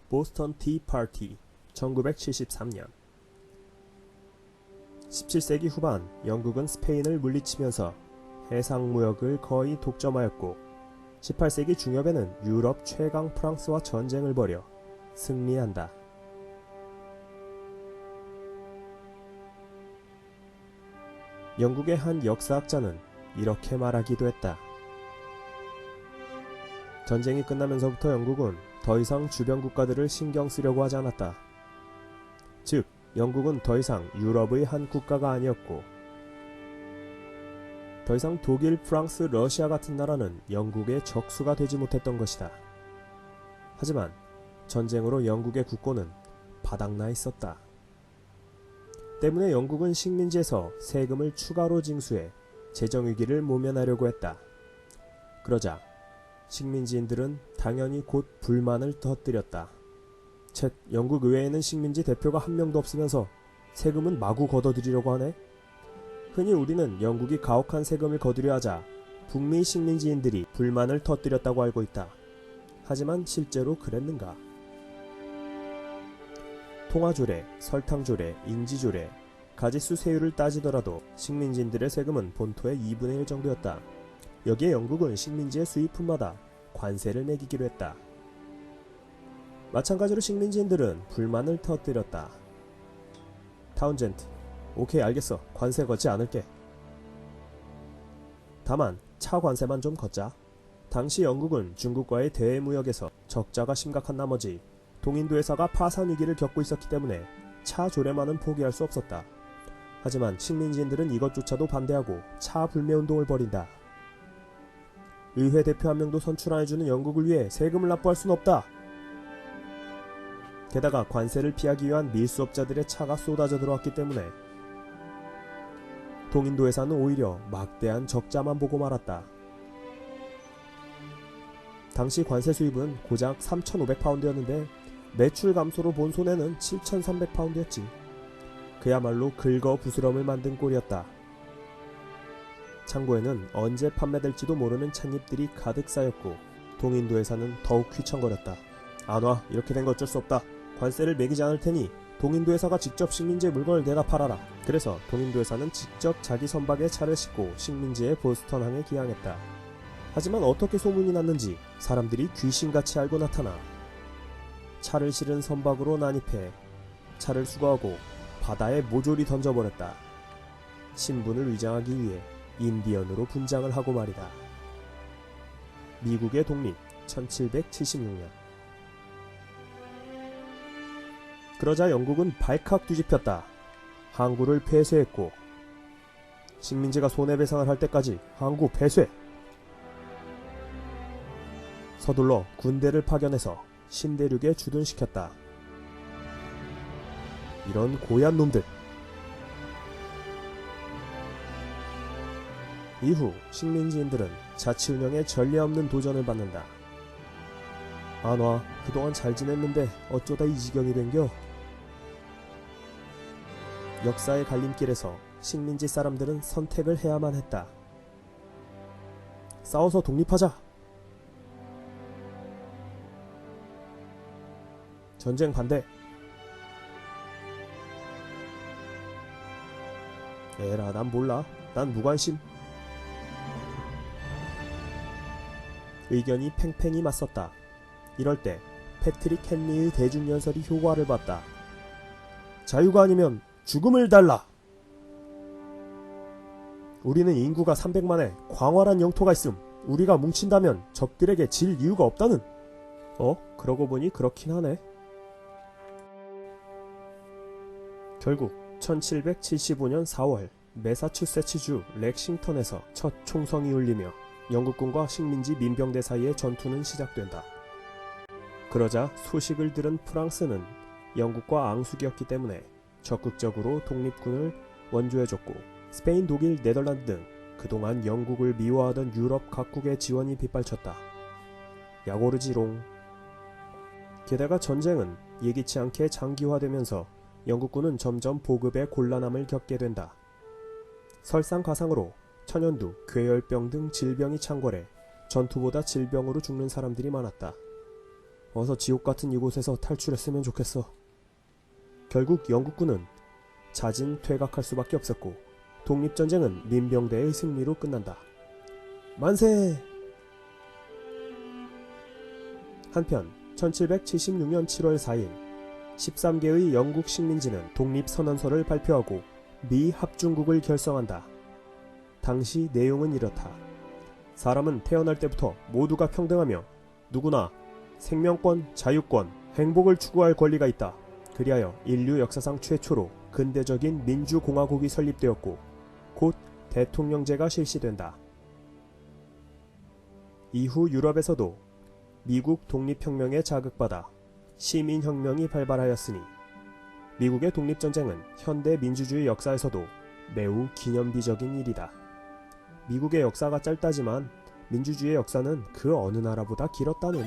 보스턴 티 파티 1973년 17세기 후반 영국은 스페인을 물리치면서 해상무역을 거의 독점하였고 18세기 중엽에는 유럽 최강 프랑스와 전쟁을 벌여 승리한다. 영국의 한 역사학자는 이렇게 말하기도 했다. 전쟁이 끝나면서부터 영국은 더 이상 주변 국가들을 신경 쓰려고 하지 않았다. 즉, 영국은 더 이상 유럽의 한 국가가 아니었고, 더 이상 독일, 프랑스, 러시아 같은 나라는 영국의 적수가 되지 못했던 것이다. 하지만 전쟁으로 영국의 국고는 바닥나 있었다. 때문에 영국은 식민지에서 세금을 추가로 징수해 재정위기를 모면하려고 했다. 그러자 식민지인들은 당연히 곧 불만을 터뜨렸다. 쳇, 영국 의회에는 식민지 대표가 한 명도 없으면서 세금은 마구 걷어들이려고 하네? 흔히 우리는 영국이 가혹한 세금을 거두려 하자 북미 식민지인들이 불만을 터뜨렸다고 알고 있다. 하지만 실제로 그랬는가? 통화조례, 설탕조례, 인지조례, 가짓수 세율을 따지더라도 식민지인들의 세금은 본토의 2분의 1 정도였다. 여기에 영국은 식민지의 수입품마다 관세를 매기기로 했다. 마찬가지로 식민지인들은 불만을 터뜨렸다. 타운젠트, 오케이 알겠어. 관세 걷지 않을게. 다만 차 관세만 좀 걷자. 당시 영국은 중국과의 대무역에서 적자가 심각한 나머지 동인도 회사가 파산 위기를 겪고 있었기 때문에 차 조례만은 포기할 수 없었다. 하지만 식민지인들은 이것조차도 반대하고 차 불매운동을 벌인다. 의회 대표 한 명도 선출 안 해주는 영국을 위해 세금을 납부할 수는 없다. 게다가 관세를 피하기 위한 밀수업자들의 차가 쏟아져 들어왔기 때문에 동인도 회사는 오히려 막대한 적자만 보고 말았다. 당시 관세 수입은 고작 3,500파운드였는데 매출 감소로 본 손해는 7,300파운드였지. 그야말로 긁어 부스럼을 만든 꼴이었다. 창고에는 언제 판매될지도 모르는 찻잎들이 가득 쌓였고 동인도 회사는 더욱 휘청거렸다. 안 와, 이렇게 된 거 어쩔 수 없다. 관세를 매기지 않을 테니 동인도 회사가 직접 식민지의 물건을 내다 팔아라. 그래서 동인도 회사는 직접 자기 선박에 차를 싣고 식민지의 보스턴항에 기항했다. 하지만 어떻게 소문이 났는지 사람들이 귀신같이 알고 나타나 차를 실은 선박으로 난입해 차를 수거하고 바다에 모조리 던져버렸다. 신분을 위장하기 위해 인디언으로 분장을 하고 말이다. 미국의 독립 1776년. 그러자 영국은 발칵 뒤집혔다. 항구를 폐쇄했고 식민지가 손해배상을 할 때까지 항구 폐쇄. 서둘러 군대를 파견해서 신대륙에 주둔시켰다. 이런 고얀 놈들. 이후 식민지인들은 자치운영에 전례 없는 도전을 받는다. 안 와, 그동안 잘 지냈는데 어쩌다 이 지경이 된겨? 역사의 갈림길에서 식민지 사람들은 선택을 해야만 했다. 싸워서 독립하자. 전쟁 반대. 에라, 난 몰라. 난 무관심. 의견이 팽팽히 맞섰다. 이럴 때 패트릭 헨리의 대중연설이 효과를 봤다. 자유가 아니면 죽음을 달라. 우리는 인구가 300만에 광활한 영토가 있음. 우리가 뭉친다면 적들에게 질 이유가 없다는. 그러고 보니 그렇긴 하네. 결국 1775년 4월 매사추세츠주 렉싱턴에서 첫 총성이 울리며 영국군과 식민지 민병대 사이의 전투는 시작된다. 그러자 소식을 들은 프랑스는 영국과 앙숙이었기 때문에 적극적으로 독립군을 원조해줬고 스페인, 독일, 네덜란드 등 그동안 영국을 미워하던 유럽 각국의 지원이 빗발쳤다. 약오르지롱. 게다가 전쟁은 예기치 않게 장기화되면서 영국군은 점점 보급의 곤란함을 겪게 된다. 설상가상으로 천연두, 괴열병 등 질병이 창궐해 전투보다 질병으로 죽는 사람들이 많았다. 어서 지옥 같은 이곳에서 탈출했으면 좋겠어. 결국 영국군은 자진 퇴각할 수밖에 없었고 독립전쟁은 민병대의 승리로 끝난다. 만세! 한편 1776년 7월 4일 13개의 영국 식민지는 독립선언서를 발표하고 미합중국을 결성한다. 당시 내용은 이렇다. 사람은 태어날 때부터 모두가 평등하며 누구나 생명권, 자유권, 행복을 추구할 권리가 있다. 그리하여 인류 역사상 최초로 근대적인 민주공화국이 설립되었고 곧 대통령제가 실시된다. 이후 유럽에서도 미국 독립혁명에 자극받아 시민혁명이 발발하였으니 미국의 독립전쟁은 현대 민주주의 역사에서도 매우 기념비적인 일이다. 미국의 역사가 짧다지만 민주주의의 역사는 그 어느 나라보다 길었다는